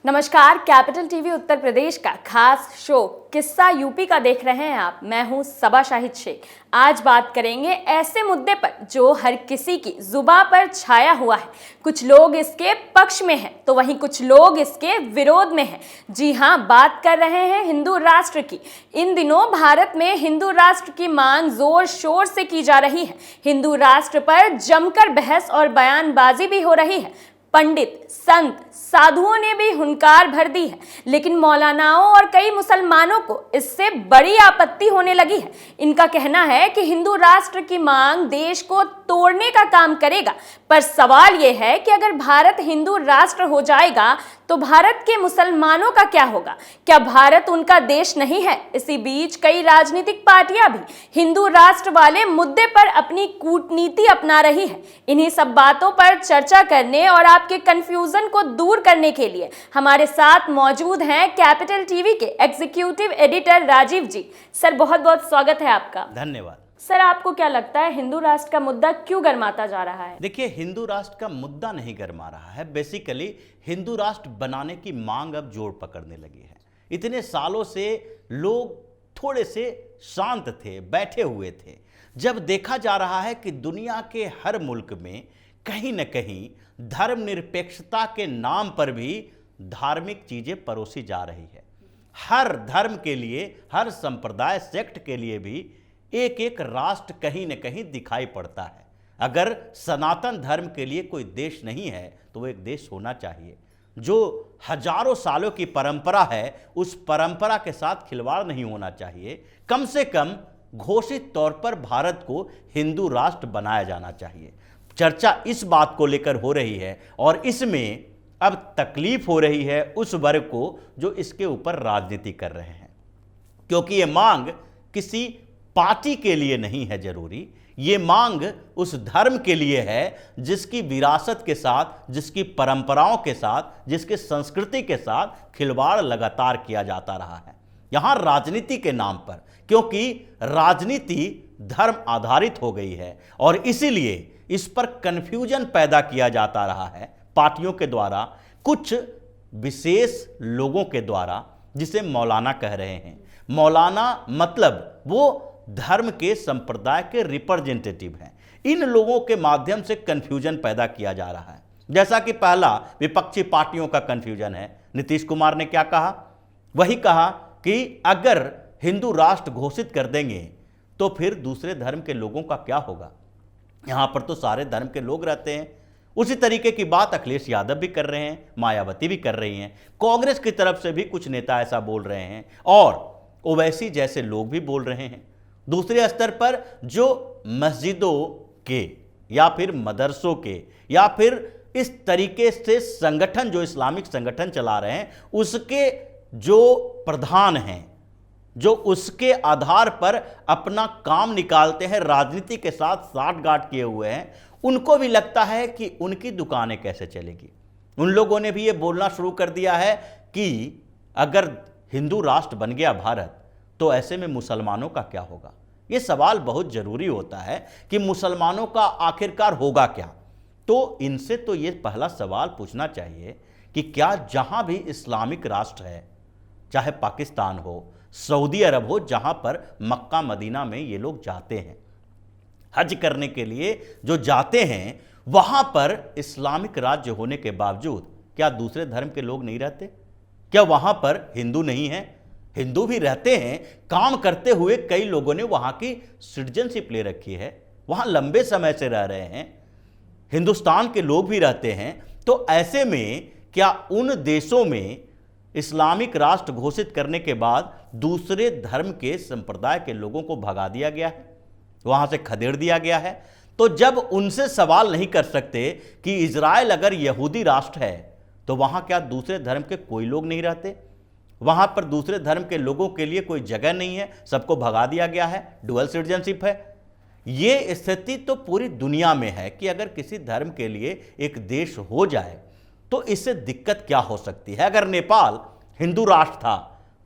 नमस्कार, capital TV Uttar Pradesh का खास शो किस्सा यूपी का देख रहे हैं आप। मैं हूं सबा शाहिद शेख। आज बात करेंगे ऐसे मुद्दे पर जो हर किसी की जुबान पर छाया हुआ है। कुछ लोग इसके पक्ष में हैं तो वहीं कुछ लोग इसके विरोध में हैं। जी हां, बात कर रहे हैं हिंदू राष्ट्र की। इन दिनों भारत में हिंदू राष्ट्र की मांग जोर शोर से की जा रही है। हिंदू राष्ट्र पर जमकर बहस और बयानबाजी भी हो रही है। पंडित, संत, साधुओं ने भी हुंकार भर दी है, लेकिन मौलानाओं और कई मुसलमानों को इससे बड़ी आपत्ति होने लगी है। इनका कहना है कि हिंदू राष्ट्र की मांग देश को तोड़ने का काम करेगा। पर सवाल यह है कि अगर भारत हिंदू राष्ट्र हो जाएगा तो भारत के मुसलमानों का क्या होगा? क्या भारत उनका देश नहीं है? इसी बीच कई राजनीतिक पार्टियां भी हिंदू राष्ट्र वाले मुद्दे पर अपनी कूटनीति अपना रही है। इन्हीं सब बातों पर चर्चा करने और आपके कंफ्यूजन को दूर करने के लिए हमारे साथ मौजूद हैं कैपिटल टीवी के एग्जीक्यूटिव एडिटर राजीव जी। सर, बहुत बहुत स्वागत है आपका। धन्यवाद। सर, आपको क्या लगता है हिंदू राष्ट्र का मुद्दा क्यों गरमाता जा रहा है? देखिए, हिंदू राष्ट्र का मुद्दा नहीं गरमा रहा है। बेसिकली हिंदू राष्ट्र बनाने की मांग अब जोर पकड़ने लगी है। इतने सालों से लोग थोड़े से शांत थे, बैठे हुए थे। जब देखा जा रहा है कि दुनिया के हर मुल्क में कहीं न कहीं धर्मनिरपेक्षता के नाम पर भी धार्मिक चीजें परोसी जा रही है। हर धर्म के लिए, हर संप्रदाय, सेक्ट के लिए भी एक एक राष्ट्र कहीं न कहीं दिखाई पड़ता है। अगर सनातन धर्म के लिए कोई देश नहीं है तो वो एक देश होना चाहिए। जो हजारों सालों की परंपरा है उस परंपरा के साथ खिलवाड़ नहीं होना चाहिए। कम से कम घोषित तौर पर भारत को हिंदू राष्ट्र बनाया जाना चाहिए। चर्चा इस बात को लेकर हो रही है और इसमें अब तकलीफ हो रही है उस वर्ग को जो इसके ऊपर राजनीति कर रहे हैं, क्योंकि ये मांग किसी पार्टी के लिए नहीं है जरूरी। ये मांग उस धर्म के लिए है जिसकी विरासत के साथ, जिसकी परंपराओं के साथ, जिसके संस्कृति के साथ खिलवाड़ लगातार किया जाता रहा है। यहां राजनीति के नाम पर, क्योंकि राजनीति धर्म आधारित हो गई है और इसीलिए इस पर कंफ्यूजन पैदा किया जाता रहा है पार्टियों के द्वारा, कुछ विशेष लोगों के द्वारा, जिसे मौलाना कह रहे हैं। मौलाना मतलब वो धर्म के संप्रदाय के रिप्रेजेंटेटिव हैं। इन लोगों के माध्यम से कंफ्यूजन पैदा किया जा रहा है। जैसा कि पहला विपक्षी पार्टियों का कंफ्यूजन है। नीतीश कुमार ने क्या कहा? वही कहा कि अगर हिंदू राष्ट्र घोषित कर देंगे तो फिर दूसरे धर्म के लोगों का क्या होगा? यहां पर तो सारे धर्म के लोग रहते हैं। उसी तरीके की बात अखिलेश यादव भी कर रहे हैं, मायावती भी कर रही हैं, कांग्रेस की तरफ से भी कुछ नेता ऐसा बोल रहे हैं और ओवैसी जैसे लोग भी बोल रहे हैं। दूसरे स्तर पर जो मस्जिदों के या फिर मदरसों के या फिर इस तरीके से संगठन जो इस्लामिक संगठन चला रहे हैं उसके जो प्रधान हैं, जो उसके आधार पर अपना काम निकालते हैं, राजनीति के साथ साठगांठ किए हुए हैं, उनको भी लगता है कि उनकी दुकानें कैसे चलेगी। उन लोगों ने भी ये बोलना शुरू कर दिया है कि अगर हिंदू राष्ट्र बन गया भारत तो ऐसे में मुसलमानों का क्या होगा। ये सवाल बहुत जरूरी होता है कि मुसलमानों का आखिरकार होगा क्या। तो इनसे तो ये पहला सवाल पूछना चाहिए कि क्या जहां भी इस्लामिक राष्ट्र है, चाहे पाकिस्तान हो, सऊदी अरब हो, जहां पर मक्का मदीना में ये लोग जाते हैं हज करने के लिए, जो जाते हैं वहां पर इस्लामिक राज्य होने के बावजूद क्या दूसरे धर्म के लोग नहीं रहते? क्या वहां पर हिंदू नहीं है? हिंदू भी रहते हैं। काम करते हुए कई लोगों ने वहां की सिटीजनशिप ले रखी है, वहां लंबे समय से रह रहे हैं। हिंदुस्तान के लोग भी रहते हैं। तो ऐसे में क्या उन देशों में इस्लामिक राष्ट्र घोषित करने के बाद दूसरे धर्म के संप्रदाय के लोगों को भगा दिया गया है, वहां से खदेड़ दिया गया है? तो जब उनसे सवाल नहीं कर सकते कि इजराइल अगर यहूदी राष्ट्र है तो वहां क्या दूसरे धर्म के कोई लोग नहीं रहते? वहां पर दूसरे धर्म के लोगों के लिए कोई जगह नहीं है, सबको भगा दिया गया है, डुअल सिटीजनशिप है। यह स्थिति तो पूरी दुनिया में है कि अगर किसी धर्म के लिए एक देश हो जाए तो इससे दिक्कत क्या हो सकती है। अगर नेपाल हिंदू राष्ट्र था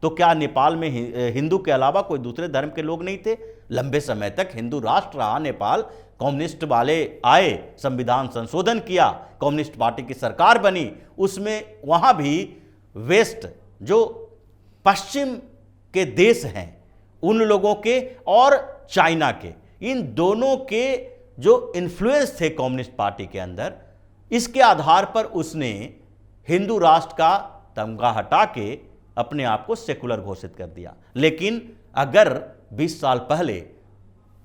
तो क्या नेपाल में हिंदू के अलावा कोई दूसरे धर्म के लोग नहीं थे? लंबे समय तक हिंदू राष्ट्र रहा नेपाल। कम्युनिस्ट वाले आए, संविधान संशोधन किया, कम्युनिस्ट पार्टी की सरकार बनी, उसमें वहां भी वेस्ट जो पश्चिम के देश हैं उन लोगों के और चाइना के, इन दोनों के जो इन्फ्लुएंस थे कम्युनिस्ट पार्टी के अंदर, इसके आधार पर उसने हिंदू राष्ट्र का तमगा हटा के अपने आप को सेकुलर घोषित कर दिया। लेकिन अगर 20 साल पहले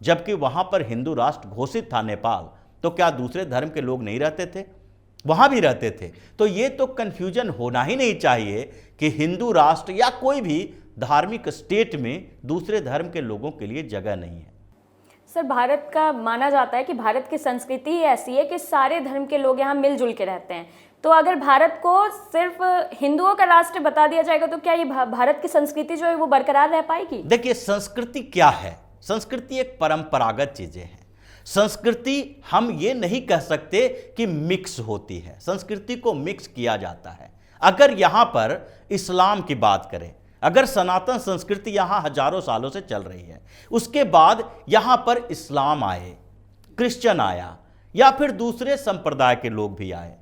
जबकि वहां पर हिंदू राष्ट्र घोषित था नेपाल, तो क्या दूसरे धर्म के लोग नहीं रहते थे? वहां भी रहते थे। तो ये तो कंफ्यूजन होना ही नहीं चाहिए कि हिंदू राष्ट्र या कोई भी धार्मिक स्टेट में दूसरे धर्म के लोगों के लिए जगह नहीं है। सर, भारत का माना जाता है कि भारत की संस्कृति ही ऐसी है कि सारे धर्म के लोग यहाँ मिलजुल के रहते हैं। तो अगर भारत को सिर्फ हिंदुओं का राष्ट्र बता दिया जाएगा तो क्या ये भारत की संस्कृति जो है वो बरकरार रह पाएगी? देखिए, संस्कृति क्या है? संस्कृति एक परंपरागत चीजें हैं। संस्कृति हम ये नहीं कह सकते कि मिक्स होती है, संस्कृति को मिक्स किया जाता है। अगर यहां पर इस्लाम की बात करें, अगर सनातन संस्कृति यहां हजारों सालों से चल रही है, उसके बाद यहां पर इस्लाम आए, क्रिश्चियन आया या फिर दूसरे संप्रदाय के लोग भी आए,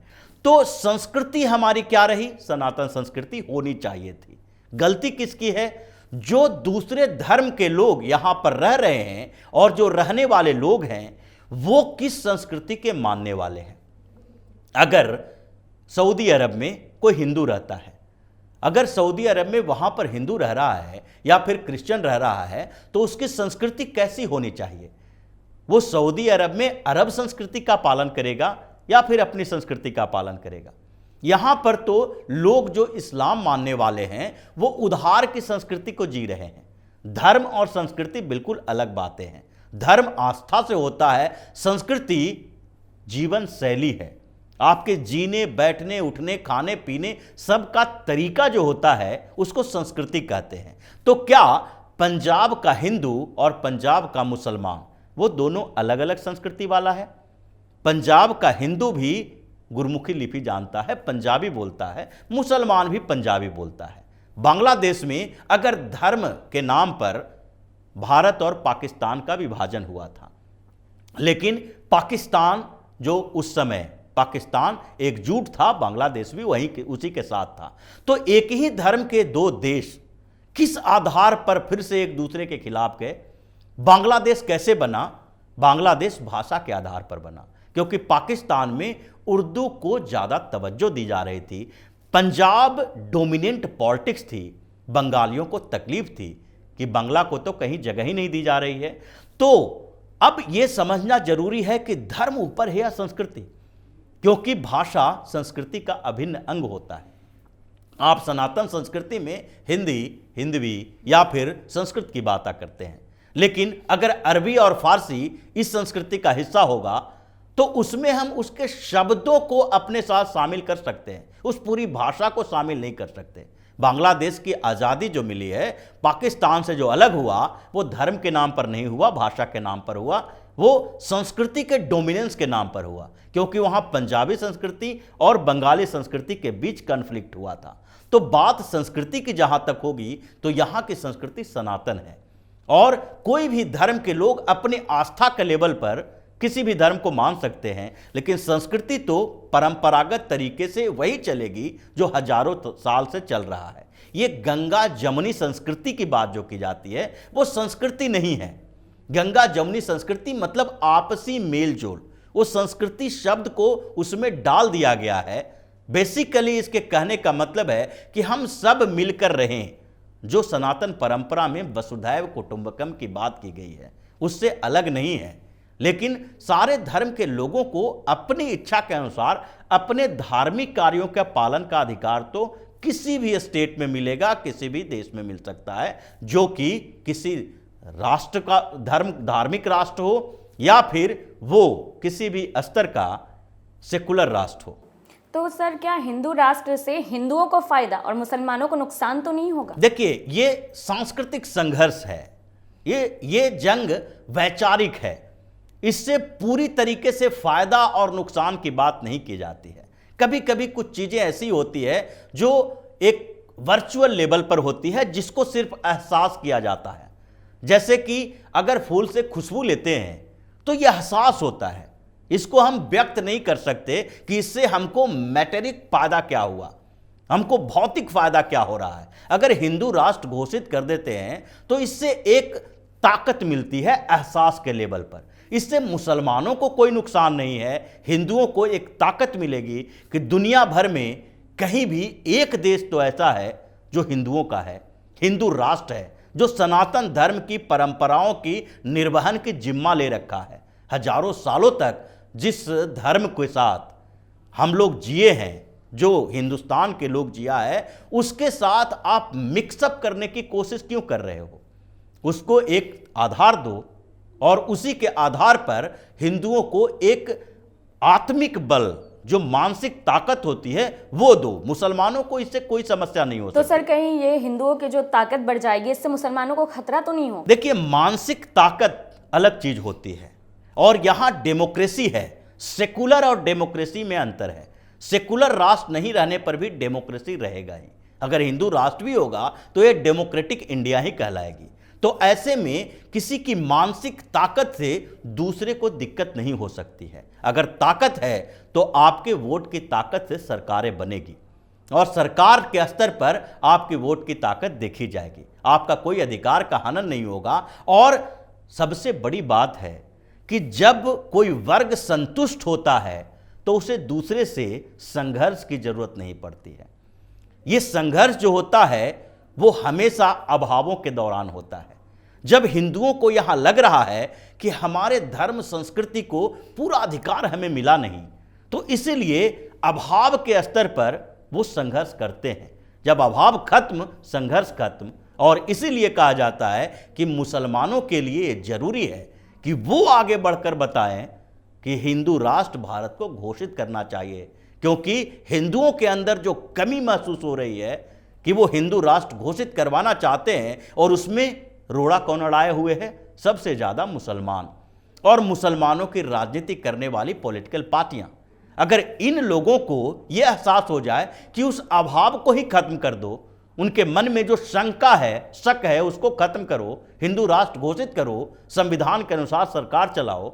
तो संस्कृति हमारी क्या रही? सनातन संस्कृति होनी चाहिए थी। गलती किसकी है? जो दूसरे धर्म के लोग यहां पर रह रहे हैं और जो रहने वाले लोग हैं वो किस संस्कृति के मानने वाले हैं। अगर सऊदी अरब में कोई हिंदू रहता है, अगर सऊदी अरब में वहां पर हिंदू रह रहा है या फिर क्रिश्चियन रह रहा है, तो उसकी संस्कृति कैसी होनी चाहिए? वो सऊदी अरब में अरब संस्कृति का पालन करेगा या फिर अपनी संस्कृति का पालन करेगा? यहां पर तो लोग जो इस्लाम मानने वाले हैं वो उधार की संस्कृति को जी रहे हैं। धर्म और संस्कृति बिल्कुल अलग बातें हैं। धर्म आस्था से होता है, संस्कृति जीवन शैली है। आपके जीने, बैठने, उठने, खाने पीने सब का तरीका जो होता है उसको संस्कृति कहते हैं। तो क्या पंजाब का हिंदू और पंजाब का मुसलमान वो दोनों अलग अलग संस्कृति वाला है? पंजाब का हिंदू भी गुरमुखी लिपि जानता है, पंजाबी बोलता है, मुसलमान भी पंजाबी बोलता है। बांग्लादेश में अगर धर्म के नाम पर भारत और पाकिस्तान का विभाजन हुआ था, लेकिन पाकिस्तान जो उस समय पाकिस्तान एकजुट था, बांग्लादेश भी उसी के साथ था। तो एक ही धर्म के दो देश किस आधार पर फिर से एक दूसरे के खिलाफ गए? बांग्लादेश कैसे बना? बांग्लादेश भाषा के आधार पर बना, क्योंकि पाकिस्तान में उर्दू को ज़्यादा तवज्जो दी जा रही थी। पंजाब डोमिनेंट पॉलिटिक्स थी, बंगालियों को तकलीफ थी कि बांग्ला को तो कहीं जगह ही नहीं दी जा रही है। तो अब यह समझना जरूरी है कि धर्म ऊपर है या संस्कृति, क्योंकि भाषा संस्कृति का अभिन्न अंग होता है। आप सनातन संस्कृति में हिंदी, हिंदवी या फिर संस्कृत की बात करते हैं, लेकिन अगर अरबी और फारसी इस संस्कृति का हिस्सा होगा तो उसमें हम उसके शब्दों को अपने साथ शामिल कर सकते हैं, उस पूरी भाषा को शामिल नहीं कर सकते। बांग्लादेश की आज़ादी जो मिली है, पाकिस्तान से जो अलग हुआ, वो धर्म के नाम पर नहीं हुआ, भाषा के नाम पर हुआ, वो संस्कृति के डोमिनेंस के नाम पर हुआ, क्योंकि वहाँ पंजाबी संस्कृति और बंगाली संस्कृति के बीच कन्फ्लिक्ट हुआ था। तो बात संस्कृति की जहाँ तक होगी तो यहाँ की संस्कृति सनातन है, और कोई भी धर्म के लोग अपने आस्था के लेवल पर किसी भी धर्म को मान सकते हैं, लेकिन संस्कृति तो परंपरागत तरीके से वही चलेगी जो हजारों साल से चल रहा है। ये गंगा जमुनी संस्कृति की बात जो की जाती है वो संस्कृति नहीं है। गंगा जमुनी संस्कृति मतलब आपसी मेलजोल, वो संस्कृति शब्द को उसमें डाल दिया गया है। बेसिकली इसके कहने का मतलब है कि हम सब मिलकर रहें। जो सनातन परंपरा में वसुधैव कुटुंबकम की बात की गई है उससे अलग नहीं है, लेकिन सारे धर्म के लोगों को अपनी इच्छा के अनुसार अपने धार्मिक कार्यों के पालन का अधिकार तो किसी भी स्टेट में मिलेगा, किसी भी देश में मिल सकता है, जो कि किसी राष्ट्र का धार्मिक राष्ट्र हो या फिर वो किसी भी स्तर का सेकुलर राष्ट्र हो। तो सर, क्या हिंदू राष्ट्र से हिंदुओं को फायदा और मुसलमानों को नुकसान तो नहीं होगा? देखिए, ये सांस्कृतिक संघर्ष है, ये जंग वैचारिक है। इससे पूरी तरीके से फायदा और नुकसान की बात नहीं की जाती है। कभी कभी कुछ चीजें ऐसी होती है जो एक वर्चुअल लेवल पर होती है, जिसको सिर्फ एहसास किया जाता है। जैसे कि अगर फूल से खुशबू लेते हैं तो यह एहसास होता है, इसको हम व्यक्त नहीं कर सकते कि इससे हमको मैटेरिक फायदा क्या हुआ। हमको भौतिक फायदा क्या हो रहा है? अगर हिंदू राष्ट्र घोषित कर देते हैं तो इससे एक ताकत मिलती है एहसास के लेवल पर। इससे मुसलमानों को कोई नुकसान नहीं है, हिंदुओं को एक ताकत मिलेगी कि दुनिया भर में कहीं भी एक देश तो ऐसा है जो हिंदुओं का है, हिंदू राष्ट्र है, जो सनातन धर्म की परंपराओं की निर्वहन की जिम्मा ले रखा है। हजारों सालों तक जिस धर्म के साथ हम लोग जिए हैं, जो हिंदुस्तान के लोग जिया है, उसके साथ आप मिक्सअप करने की कोशिश क्यों कर रहे हो? उसको एक आधार दो और उसी के आधार पर हिंदुओं को एक आत्मिक बल, जो मानसिक ताकत होती है, वो दो। मुसलमानों को इससे कोई समस्या नहीं हो सकती। तो सर कहीं ये हिंदुओं की जो ताकत बढ़ जाएगी, इससे मुसलमानों को खतरा तो नहीं हो? देखिए, मानसिक ताकत अलग चीज होती है और यहां डेमोक्रेसी है। सेकुलर और डेमोक्रेसी में अंतर है। सेकुलर राष्ट्र नहीं रहने पर भी डेमोक्रेसी रहेगा ही। अगर हिंदू राष्ट्र भी होगा तो ये डेमोक्रेटिक इंडिया ही कहलाएगी। तो ऐसे में किसी की मानसिक ताकत से दूसरे को दिक्कत नहीं हो सकती है। अगर ताकत है तो आपके वोट की ताकत से सरकारें बनेगी और सरकार के स्तर पर आपकी वोट की ताकत देखी जाएगी। आपका कोई अधिकार का हनन नहीं होगा। और सबसे बड़ी बात है कि जब कोई वर्ग संतुष्ट होता है तो उसे दूसरे से संघर्ष की जरूरत नहीं पड़ती है। यह संघर्ष जो होता है वो हमेशा अभावों के दौरान होता है, जब हिंदुओं को यहां लग रहा है कि हमारे धर्म संस्कृति को पूरा अधिकार हमें मिला नहीं, तो इसीलिए अभाव के स्तर पर वो संघर्ष करते हैं। जब अभाव खत्म, संघर्ष खत्म। और इसीलिए कहा जाता है कि मुसलमानों के लिए जरूरी है कि वो आगे बढ़कर बताएं कि हिंदू राष्ट्र भारत को घोषित करना चाहिए, क्योंकि हिंदुओं के अंदर जो कमी महसूस हो रही है कि वो हिंदू राष्ट्र घोषित करवाना चाहते हैं, और उसमें रोड़ा कौन अड़ाए हुए है? सबसे ज्यादा मुसलमान और मुसलमानों की राजनीति करने वाली पॉलिटिकल पार्टियां। अगर इन लोगों को यह एहसास हो जाए कि उस अभाव को ही खत्म कर दो, उनके मन में जो शंका है, शक है, उसको खत्म करो, हिंदू राष्ट्र घोषित करो, संविधान के अनुसार सरकार चलाओ,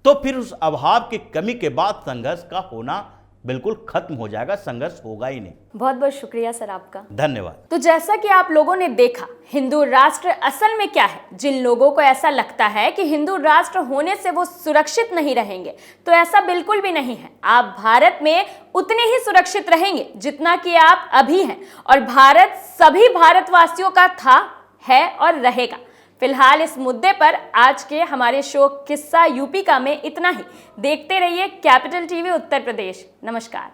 तो फिर उस अभाव की कमी के बाद संघर्ष का होना बिल्कुल खत्म हो जाएगा। संघर्ष होगा ही नहीं। बहुत बहुत शुक्रिया सर आपका। धन्यवाद। तो जैसा कि आप लोगों ने देखा, हिंदू राष्ट्र असल में क्या है। जिन लोगों को ऐसा लगता है कि हिंदू राष्ट्र होने से वो सुरक्षित नहीं रहेंगे, तो ऐसा बिल्कुल भी नहीं है। आप भारत में उतने ही सुरक्षित रहेंगे जितना कि आप अभी हैं, और भारत सभी भारतवासियों का था, है और रहेगा। फिलहाल इस मुद्दे पर आज के हमारे शो किस्सा यूपी का में इतना ही। देखते रहिए कैपिटल टीवी उत्तर प्रदेश। नमस्कार।